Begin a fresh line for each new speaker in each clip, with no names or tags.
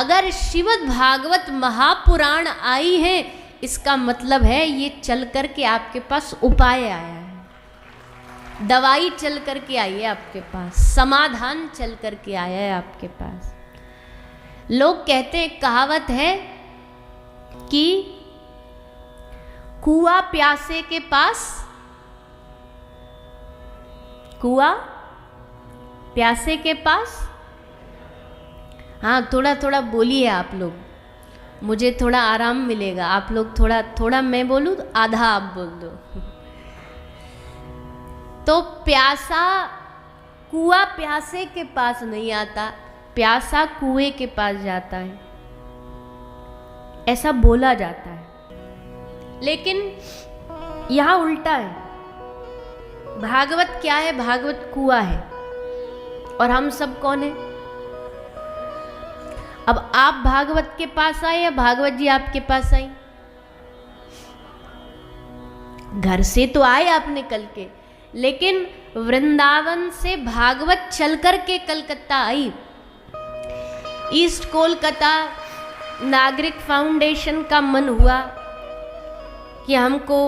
अगर श्रीमद् भागवत महापुराण आई है, इसका मतलब है ये चल कर के आपके पास उपाय आया है, दवाई चल कर के आई है आपके पास, समाधान चल कर के आया है आपके पास। लोग कहते हैं, कहावत है कि कुआं प्यासे के पास, कुआं प्यासे के पास। हाँ, थोड़ा थोड़ा बोलिए आप लोग, मुझे थोड़ा आराम मिलेगा। आप लोग थोड़ा थोड़ा मैं बोलूँ, आधा आप बोल दो। तो प्यासा कुआं प्यासे के पास नहीं आता, प्यासा कुएं के पास जाता है, ऐसा बोला जाता है। लेकिन यहां उल्टा है। भागवत क्या है? भागवत कुआं है और हम सब कौन है? अब आप भागवत के पास आए या भागवत जी आपके पास आई? घर से तो आए आप निकल के, लेकिन वृंदावन से भागवत चलकर के कलकत्ता आई। ईस्ट कोलकाता नागरिक फाउंडेशन का मन हुआ कि हमको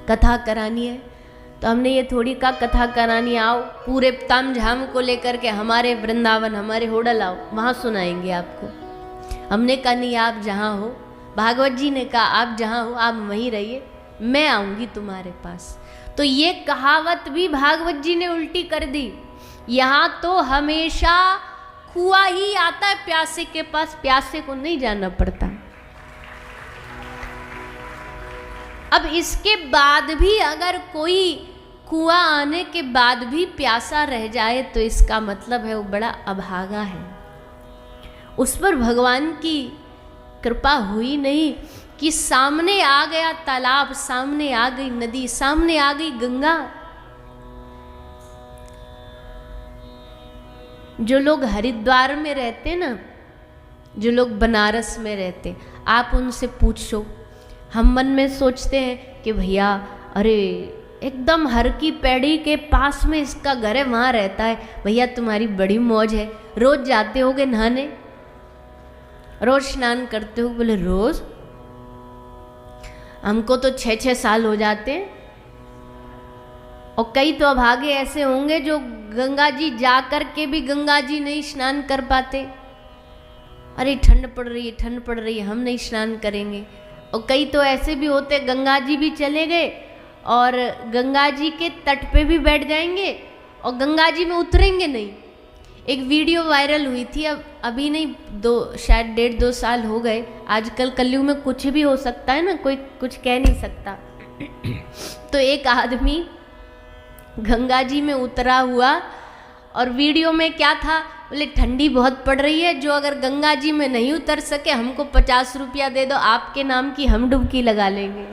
कथा करानी है, तो हमने ये थोड़ी कहा कथा करानी, आओ पूरे तामझाम को लेकर के हमारे वृंदावन, हमारे होडल आओ, वहाँ सुनाएंगे आपको। हमने कहा नहीं, आप जहाँ हो, भागवत जी ने कहा आप जहाँ हो आप वहीं रहिए, मैं आऊँगी तुम्हारे पास। तो ये कहावत भी भागवत जी ने उल्टी कर दी। यहाँ तो हमेशा कुआं ही आता है प्यासे के पास, प्यासे को नहीं जाना पड़ता। अब इसके बाद भी अगर कोई कुआं आने के बाद भी प्यासा रह जाए तो इसका मतलब है वो बड़ा अभागा है, उस पर भगवान की कृपा हुई नहीं कि सामने आ गया तालाब, सामने आ गई नदी, सामने आ गई गंगा। जो लोग हरिद्वार में रहते ना, जो लोग बनारस में रहते, आप उनसे पूछो। हम मन में सोचते हैं कि भैया अरे एकदम हर की पैड़ी के पास में इसका घर है, वहाँ रहता है, भैया तुम्हारी बड़ी मौज है, रोज जाते होगे नहाने, रोज स्नान करते हो? बोले रोज, हमको तो 6-6 साल हो जाते हैं। और कई तो अभागे ऐसे होंगे जो गंगा जी जा कर के भी गंगा जी नहीं स्नान कर पाते। अरे ठंड पड़ रही है, ठंड पड़ रही है, हम नहीं स्नान करेंगे। और कई तो ऐसे भी होते, गंगा जी भी चले गए और गंगा जी के तट पे भी बैठ जाएंगे और गंगा जी में उतरेंगे नहीं। एक वीडियो वायरल हुई थी, अब अभी नहीं, शायद 1.5-2 साल हो गए। आजकल कलयुग में कुछ भी हो सकता है ना, कोई कुछ कह नहीं सकता। तो एक आदमी गंगा जी में उतरा हुआ और वीडियो में क्या था, बोले ठंडी बहुत पड़ रही है, जो अगर गंगा जी में नहीं उतर सके हमको 50 रुपया दे दो, आपके नाम की हम डुबकी लगा लेंगे।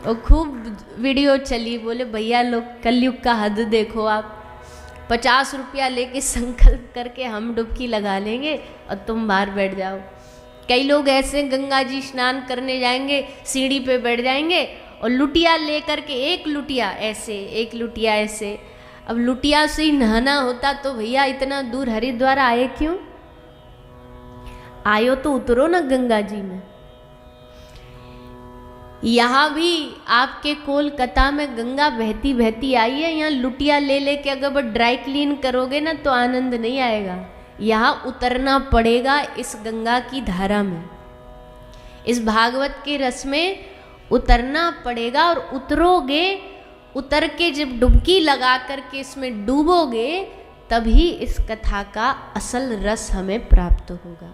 और खूब वीडियो चली। बोले भैया लोग कलयुग का हद देखो आप, 50 रुपया लेके संकल्प करके हम डुबकी लगा लेंगे और तुम बाहर बैठ जाओ। कई लोग ऐसे गंगा जी स्नान करने जाएंगे, सीढ़ी पे बैठ जाएंगे और लुटिया लेकर के, एक लुटिया ऐसे, एक लुटिया ऐसे। अब लुटिया से ही नहाना होता तो भैया इतना दूर हरिद्वार आए क्यों? आयो तो उतरो ना गंगा जी में। यहाँ भी आपके कोलकाता में गंगा बहती बहती आई है, यहाँ लुटिया ले लेके अगर वो ड्राई क्लीन करोगे ना तो आनंद नहीं आएगा। यहाँ उतरना पड़ेगा इस गंगा की धारा में, इस भागवत के रस में उतरना पड़ेगा। और उतरोगे, उतर के जब डुबकी लगा करके इसमें डूबोगे, तभी इस कथा का असल रस हमें प्राप्त होगा।